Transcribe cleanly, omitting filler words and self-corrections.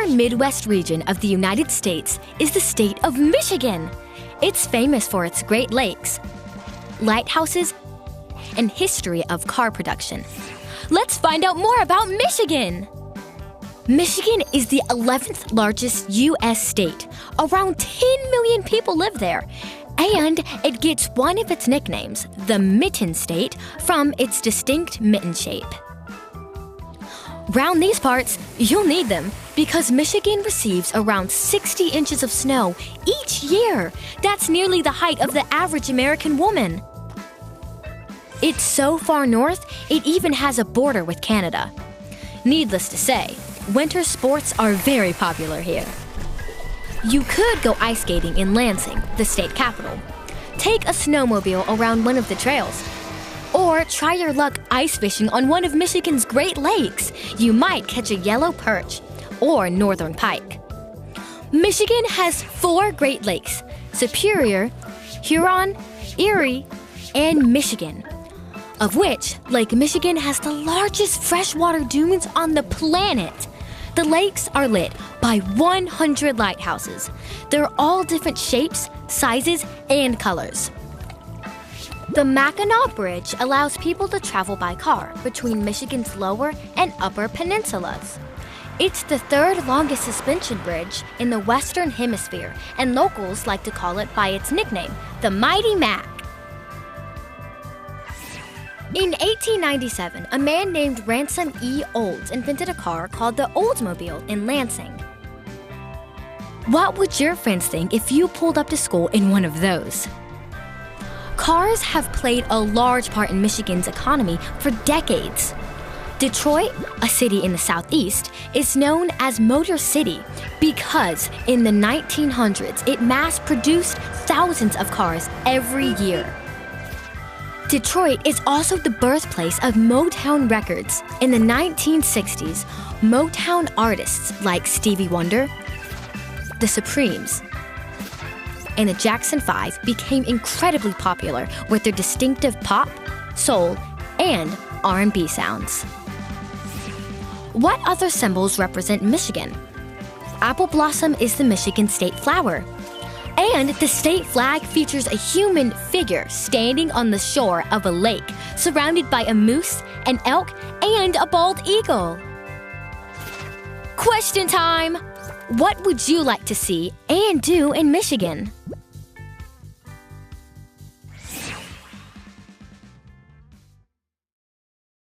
upper Midwest region of the United States is the state of Michigan. It's famous for its Great Lakes, lighthouses, and history of car production. Let's find out more about Michigan. Michigan is the 11th largest U.S. state. Around 10 million people live there. And it gets one of its nicknames, the Mitten State, from its distinct mitten shape. Round these parts, you'll need them because Michigan receives around 60 inches of snow each year. That's nearly the height of the average American woman. It's so far north, it even has a border with Canada. Needless to say, winter sports are very popular here. You could go ice skating in Lansing, the state capital. Take a snowmobile around one of the trails. Or try your luck ice fishing on one of Michigan's Great Lakes. You might catch a yellow perch or northern pike. Michigan has 4 Great Lakes: Superior, Huron, Erie, and Michigan, of which Lake Michigan has the largest freshwater dunes on the planet. The lakes are lit by 100 lighthouses. They're all different shapes, sizes, and colors. The Mackinac Bridge allows people to travel by car between Michigan's lower and upper peninsulas. It's the 3rd longest suspension bridge in the Western Hemisphere, and locals like to call it by its nickname, the Mighty Mac. In 1897, a man named Ransom E. Olds invented a car called the Oldsmobile in Lansing. What would your friends think if you pulled up to school in one of those? Cars have played a large part in Michigan's economy for decades. Detroit, a city in the southeast, is known as Motor City because in the 1900s it mass-produced thousands of cars every year. Detroit is also the birthplace of Motown Records. In the 1960s, Motown artists like Stevie Wonder, The Supremes, and the Jackson 5 became incredibly popular with their distinctive pop, soul, and R&B sounds. What other symbols represent Michigan? Apple blossom is the Michigan state flower. And the state flag features a human figure standing on the shore of a lake, surrounded by a moose, an elk, and a bald eagle. Question time! What would you like to see and do in Michigan?